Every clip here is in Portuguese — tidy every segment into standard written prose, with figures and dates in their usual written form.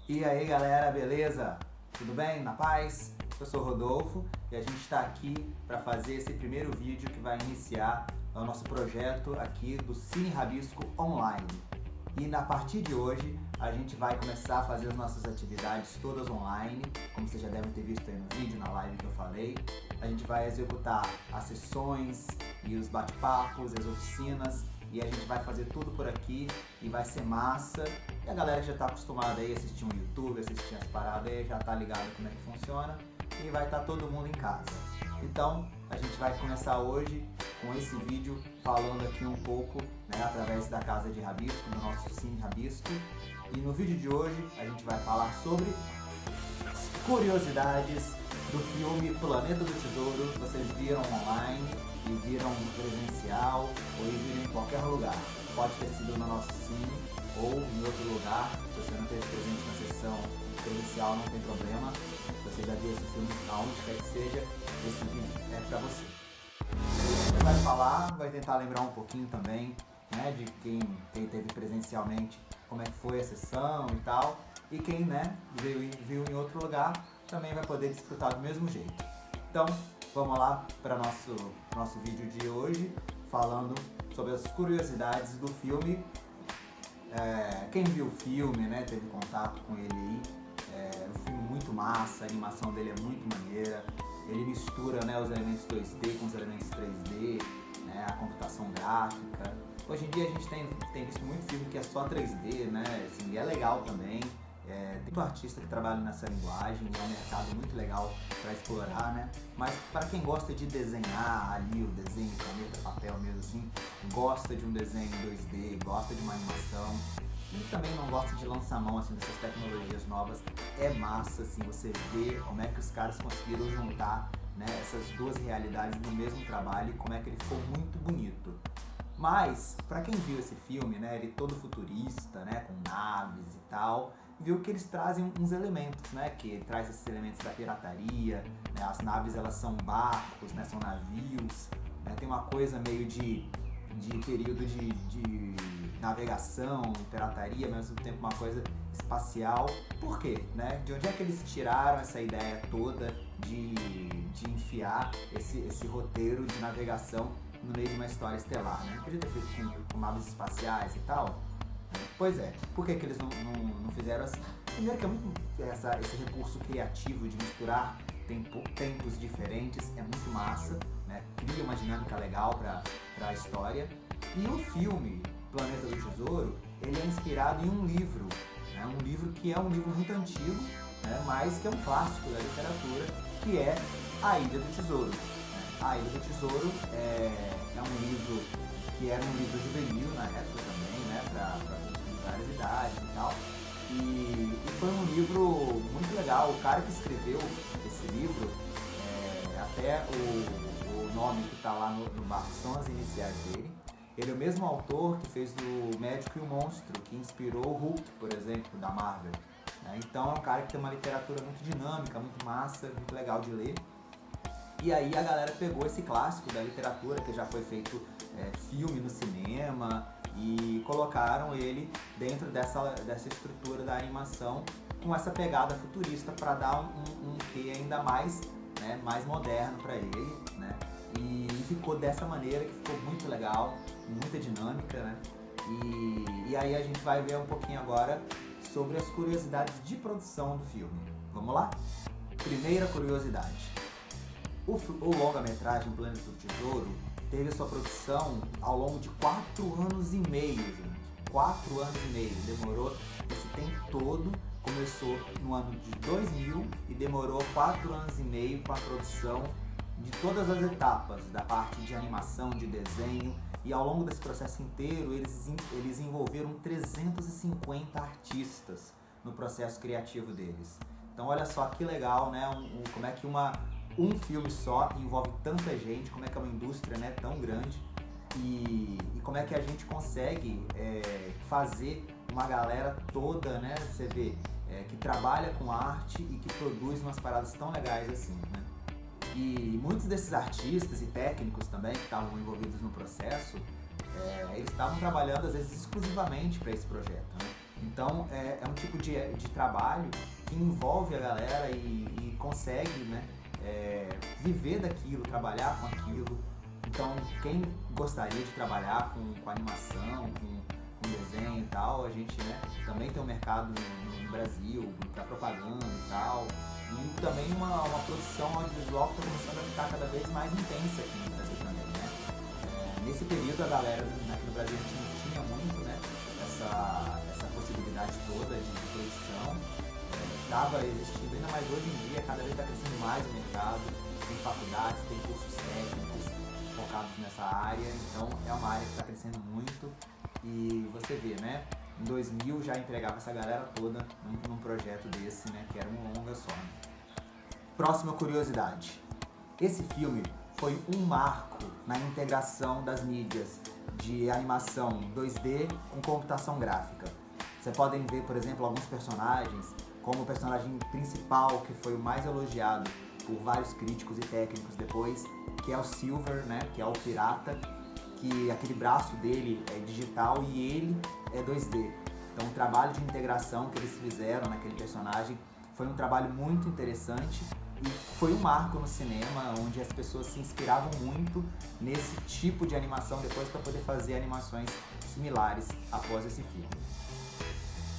E aí galera, beleza? Tudo bem? Na paz? Eu sou o Rodolfo e a gente está aqui para fazer esse primeiro vídeo que vai iniciar o nosso projeto aqui do Cine Rabisco Online. E a partir de hoje a gente vai começar a fazer as nossas atividades todas online, como vocês já devem ter visto aí no vídeo, na live que eu falei. A gente vai executar as sessões e os bate-papos, as oficinas, e a gente vai fazer tudo por aqui e vai ser massa. E a galera que já está acostumada aí a assistir um YouTube, assistir as paradas aí, já tá ligado como é que funciona e vai estar todo mundo em casa. Então a gente vai começar hoje com esse vídeo falando aqui um pouco, né, através da Casa de Rabisco, do nosso Cine Rabisco. E no vídeo de hoje a gente vai falar sobre as curiosidades do filme Planeta do Tesouro. Vocês viram online e viram presencial ou viram em qualquer lugar. Pode ter sido no nosso cine ou em outro lugar. Se você não esteve presente na sessão presencial, não tem problema. Se você já viu esse filme aonde quer que seja, esse vídeo é pra você. A gente vai falar, vai tentar lembrar um pouquinho também, né, de quem teve presencialmente, como é que foi a sessão e tal. E quem, né, viu em outro lugar também vai poder desfrutar do mesmo jeito. Então, vamos lá para nosso vídeo de hoje, falando sobre as curiosidades do filme. Quem viu o filme, né, teve contato com ele aí, um filme muito massa, a animação dele é muito maneira, ele mistura, né, os elementos 2D com os elementos 3D, né, a computação gráfica. Hoje em dia a gente tem visto muito filme que é só 3D, né, assim, e é legal também. Tem muito artista que trabalha nessa linguagem, é um mercado muito legal para explorar, né? Mas para quem gosta de desenhar ali, o desenho, caneta, papel mesmo assim, gosta de um desenho em 2D, gosta de uma animação e também não gosta de lançar mão assim, dessas tecnologias novas, é massa assim, você vê como é que os caras conseguiram juntar, né, essas duas realidades no mesmo trabalho e como é que ele ficou muito bonito. Mas, para quem viu esse filme, né, ele todo futurista, né, com naves e tal, viu que eles trazem uns elementos, né, que ele traz esses elementos da pirataria, né, as naves elas são barcos, né, são navios, né, tem uma coisa meio de período de navegação, pirataria, mas ao mesmo tempo uma coisa espacial. Por quê? Né? De onde é que eles tiraram essa ideia toda de enfiar esse roteiro de navegação no meio de uma história estelar, né? Podia ter feito com naves espaciais e tal. Pois é, por que eles não fizeram assim? Primeiro que é muito esse recurso criativo de misturar tempos diferentes, é muito massa, né? Cria uma dinâmica legal para a história. E o filme Planeta do Tesouro, ele é inspirado em um livro, né? Um livro que é um livro muito antigo, né? Mas que é um clássico da literatura, que é A Ilha do Tesouro. A Ilha do Tesouro é um livro que era um livro juvenil na época também, né, para várias idades e tal. E foi um livro muito legal. O cara que escreveu esse livro, até o nome que está lá no barco são as iniciais dele. Ele é o mesmo autor que fez o Médico e o Monstro, que inspirou o Hulk, por exemplo, da Marvel. Então é um cara que tem uma literatura muito dinâmica, muito massa, muito legal de ler. E aí a galera pegou esse clássico da literatura, que já foi feito filme no cinema, e colocaram ele dentro dessa estrutura da animação, com essa pegada futurista para dar um quê ainda mais, né, mais moderno para ele, né? E ficou dessa maneira, que ficou muito legal, muita dinâmica, né? E aí a gente vai ver um pouquinho agora sobre as curiosidades de produção do filme. Vamos lá? Primeira curiosidade. O longa-metragem Planeta do Tesouro teve sua produção ao longo de 4 anos e meio, gente. 4 anos e meio. Demorou esse tempo todo. Começou no ano de 2000 e demorou 4 anos e meio com a produção de todas as etapas, da parte de animação, de desenho. E ao longo desse processo inteiro, eles envolveram 350 artistas no processo criativo deles. Então olha só que legal, né? Como é que um filme só envolve tanta gente, como é que é uma indústria, né, tão grande e como é que a gente consegue fazer uma galera toda, né, você vê, que trabalha com arte e que produz umas paradas tão legais assim, né? E muitos desses artistas e técnicos também que estavam envolvidos no processo, eles estavam trabalhando às vezes exclusivamente para esse projeto, né? Então é um tipo de trabalho que envolve a galera e consegue, né, viver daquilo, trabalhar com aquilo. Então quem gostaria de trabalhar com animação, com desenho e tal, a gente, né, também tem um mercado no Brasil para propaganda e tal. E também uma produção audiovisual que está começando a ficar cada vez mais intensa aqui no Brasil também, né? Nesse período a galera aqui no Brasil a gente não tinha muito, né, essa possibilidade toda de produção. Estava existindo ainda, mas hoje em dia cada vez está crescendo mais o mercado, tem faculdades, tem cursos técnicos focados nessa área, então é uma área que está crescendo muito e você vê, né? Em 2000 já entregava essa galera toda num projeto desse, né? Que era um longa só. Próxima curiosidade. Esse filme foi um marco na integração das mídias de animação 2D com computação gráfica. Vocês podem ver, por exemplo, alguns personagens, como o personagem principal, que foi o mais elogiado por vários críticos e técnicos depois, que é o Silver, né? Que é o pirata, que aquele braço dele é digital e ele é 2D. Então o trabalho de integração que eles fizeram naquele personagem foi um trabalho muito interessante e foi um marco no cinema, onde as pessoas se inspiravam muito nesse tipo de animação depois para poder fazer animações similares após esse filme.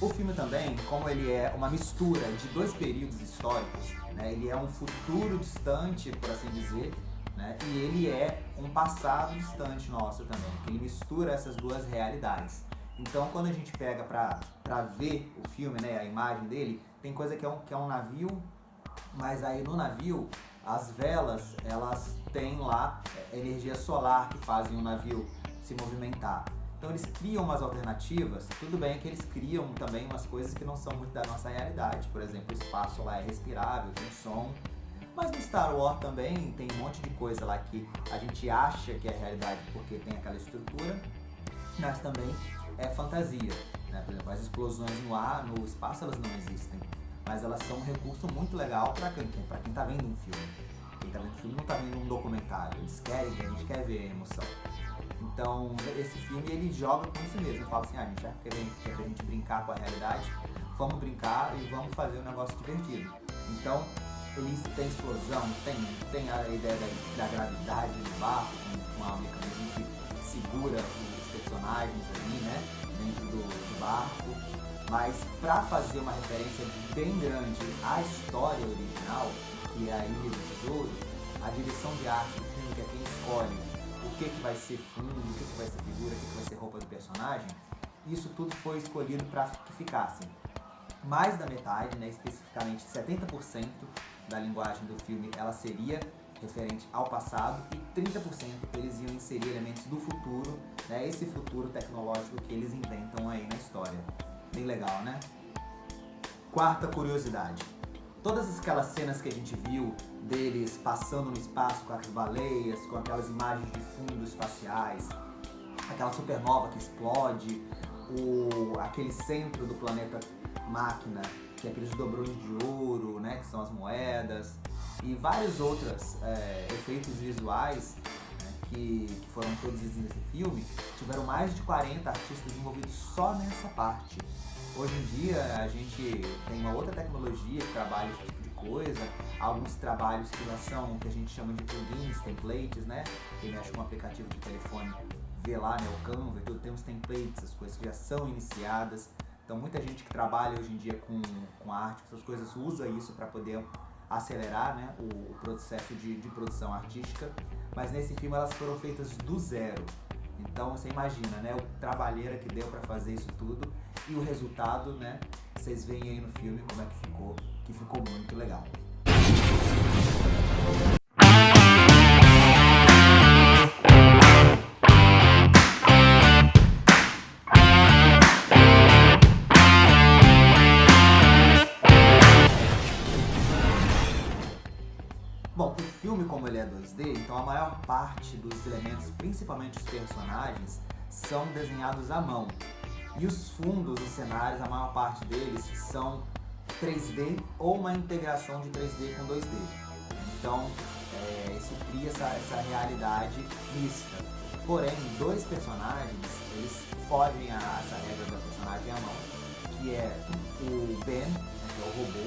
O filme também, como ele é uma mistura de dois períodos históricos, né, ele é um futuro distante, por assim dizer, né, e ele é um passado distante nosso também, que ele mistura essas duas realidades. Então, quando a gente pega pra ver o filme, né, a imagem dele, tem coisa que é um navio, mas aí no navio, as velas, elas têm lá energia solar que fazem o navio se movimentar. Então eles criam umas alternativas, tudo bem que eles criam também umas coisas que não são muito da nossa realidade, por exemplo, o espaço lá é respirável, tem som, mas no Star Wars também tem um monte de coisa lá que a gente acha que é realidade porque tem aquela estrutura, mas também é fantasia, né? Por exemplo, as explosões no ar, no espaço, elas não existem, mas elas são um recurso muito legal para quem tá vendo um filme. Quem tá vendo um filme não tá vendo um documentário, a gente quer ver a emoção. Então, esse filme, ele joga com isso mesmo, fala assim, a gente já quer pra gente brincar com a realidade, vamos brincar e vamos fazer um negócio divertido. Então, ele tem explosão, tem a ideia da gravidade do barco, com um mecanismo que segura os personagens ali, né, dentro do barco, mas para fazer uma referência bem grande à história original, que é a Ilha do Tesouro, a direção de arte do filme, que é quem escolhe o que vai ser fundo, o que vai ser figura, o que vai ser roupa do personagem, isso tudo foi escolhido para que ficassem. Mais da metade, né, especificamente 70% da linguagem do filme, ela seria referente ao passado e 30% eles iam inserir elementos do futuro, né, esse futuro tecnológico que eles inventam aí na história. Bem legal, né? Quarta curiosidade. Todas aquelas cenas que a gente viu deles passando no espaço com as baleias, com aquelas imagens de fundos espaciais, aquela supernova que explode, aquele centro do planeta Máquina, que é aqueles dobrões de ouro, né, que são as moedas, e vários outros efeitos visuais, né, que foram produzidos nesse filme, tiveram mais de 40 artistas envolvidos só nessa parte. Hoje em dia a gente tem uma outra tecnologia que trabalha esse tipo de coisa, alguns trabalhos que já são o que a gente chama de plugins, templates, né? Quem mexe com um aplicativo de telefone vê lá, né, o Canva e tudo, tem uns templates, as coisas que já são iniciadas. Então muita gente que trabalha hoje em dia com arte, essas coisas, usa isso para poder acelerar, né, o processo de produção artística, mas nesse filme elas foram feitas do zero. Então você imagina, né, o trabalheira que deu para fazer isso tudo e o resultado, né, vocês veem aí no filme como é que ficou muito legal. Bom, o filme, como ele é 2D, então a maior parte dos elementos, principalmente os personagens, são desenhados à mão. E os fundos, os cenários, a maior parte deles são 3D ou uma integração de 3D com 2D. Então, isso cria essa realidade mista. Porém, dois personagens, eles fogem a essa regra do personagem à mão, que é o Ben, né, que é o robô,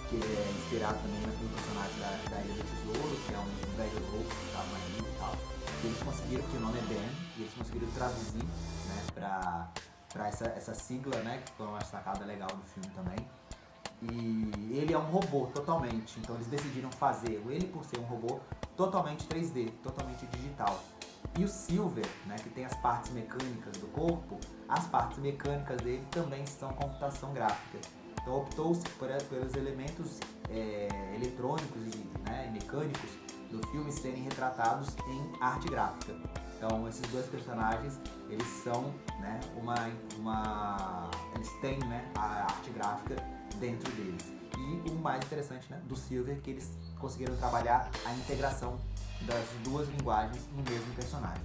que é inspirado também no personagem da Ilha do Tesouro, que é um velho louco que estava na ilha e tal. Eles conseguiram, que o nome é Ben, e eles conseguiram traduzir, né, pra essa sigla, né, que foi uma sacada legal do filme também. E ele é um robô totalmente, então eles decidiram fazer ele, por ser um robô, totalmente 3D, totalmente digital. E o Silver, né, que tem as partes mecânicas do corpo, as partes mecânicas dele também são computação gráfica. Então optou-se pelos elementos eletrônicos e mecânicos do filme serem retratados em arte gráfica. Então esses dois personagens, eles são, né, eles têm, né, a arte gráfica dentro deles. E o mais interessante, né, do Silver, que eles conseguiram trabalhar a integração das duas linguagens no mesmo personagem.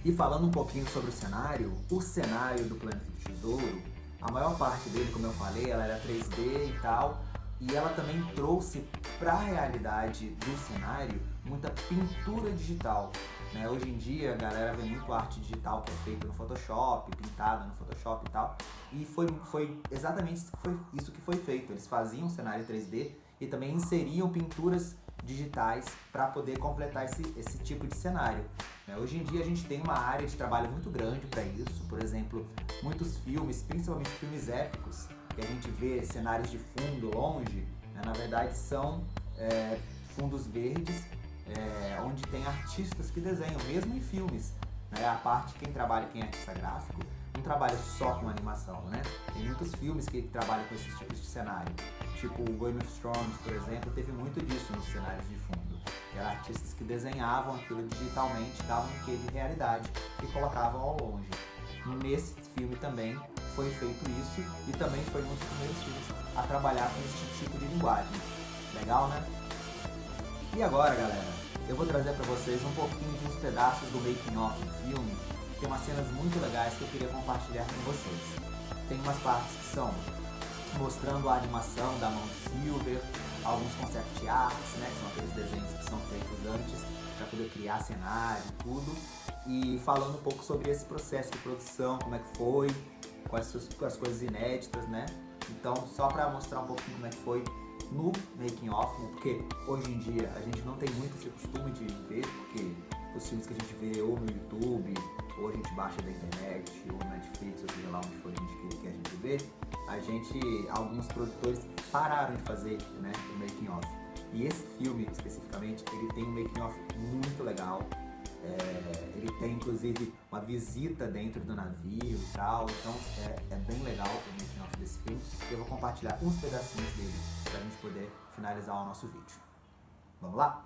E falando um pouquinho sobre o cenário do Planeta do Tesouro, a maior parte dele, como eu falei, ela era 3D e tal, e ela também trouxe para a realidade do cenário muita pintura digital. Né? Hoje em dia a galera vê muito arte digital que é feita no Photoshop, pintada no Photoshop e tal, e foi exatamente isso que foi feito. Eles faziam cenário 3D e também inseriam pinturas digitais para poder completar esse tipo de cenário. Hoje em dia a gente tem uma área de trabalho muito grande para isso. Por exemplo, muitos filmes, principalmente filmes épicos, que a gente vê cenários de fundo longe, né, na verdade são fundos verdes, onde tem artistas que desenham, mesmo em filmes. Né, a parte, quem é artista gráfico, não trabalha só com animação, né? Tem muitos filmes que trabalham com esses tipos de cenário. Tipo o Game of Thrones, por exemplo, teve muito disso nos cenários de fundo. Eram artistas que desenhavam aquilo digitalmente, davam um quê de realidade e colocavam ao longe. Nesse filme também foi feito isso e também foi um dos primeiros filmes a trabalhar com esse tipo de linguagem. Legal, né? E agora, galera, eu vou trazer para vocês um pouquinho de uns pedaços do making of do filme. Tem umas cenas muito legais que eu queria compartilhar com vocês. Tem umas partes que são mostrando a animação da mão do Silver, alguns concept arts, né, que são aqueles desenhos que são feitos antes para poder criar cenário e tudo, e falando um pouco sobre esse processo de produção, como é que foi, quais as coisas inéditas, né? Então, só para mostrar um pouquinho como é que foi no making of, né? Porque hoje em dia a gente não tem muito esse costume de ver, porque os filmes que a gente vê ou no YouTube, ou a gente baixa da internet, ou no Netflix, ou seja lá onde for que a gente vê, alguns produtores pararam de fazer, né, o making of. E esse filme, especificamente, ele tem um making of muito legal. Ele tem, inclusive, uma visita dentro do navio e tal. Então, é bem legal o making of desse filme. Eu vou compartilhar uns pedacinhos dele pra gente poder finalizar o nosso vídeo. Vamos lá?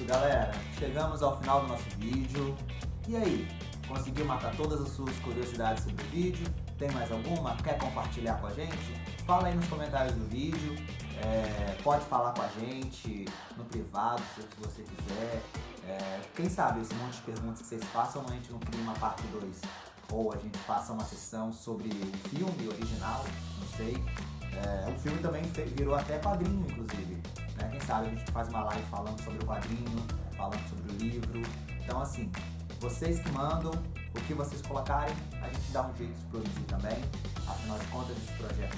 galera, chegamos ao final do nosso vídeo. E aí, conseguiu matar todas as suas curiosidades sobre o vídeo? Tem mais alguma? Quer compartilhar com a gente? Fala aí nos comentários do vídeo. Pode falar com a gente no privado, se você quiser. Quem sabe esse monte de perguntas que vocês façam, a gente não cria uma parte 2. Ou a gente faça uma sessão sobre o filme original, não sei. O filme também virou até quadrinho, inclusive. Né? Quem sabe a gente faz uma live falando sobre o quadrinho, falando sobre o livro. Então, assim, vocês que mandam, o que vocês colocarem, a gente dá um jeito de produzir também. Afinal de contas, esse projeto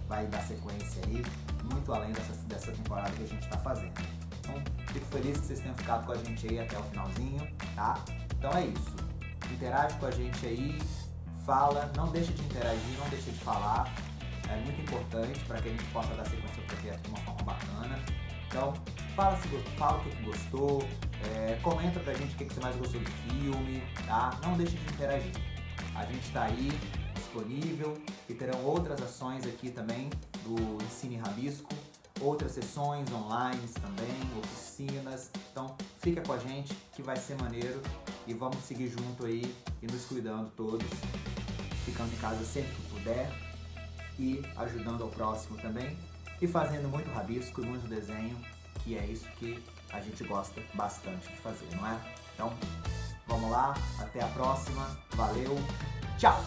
vai dar sequência aí, muito além dessa temporada que a gente está fazendo. Então, fico feliz que vocês tenham ficado com a gente aí até o finalzinho, tá? Então é isso. Interage com a gente aí, fala, não deixe de interagir, não deixe de falar. É muito importante para que a gente possa dar sequência ao projeto de uma forma bacana. Então, fala o que gostou, comenta pra gente o que você mais gostou do filme, tá? Não deixe de interagir. A gente está aí, disponível, e terão outras ações aqui também do Cine Rabisco, outras sessões online também, oficinas. Então, fica com a gente que vai ser maneiro e vamos seguir junto aí e nos cuidando todos, ficando em casa sempre que puder e ajudando ao próximo também e fazendo muito rabisco e muito desenho, que é isso que a gente gosta bastante de fazer, não é? Então, vamos lá, até a próxima, valeu, tchau!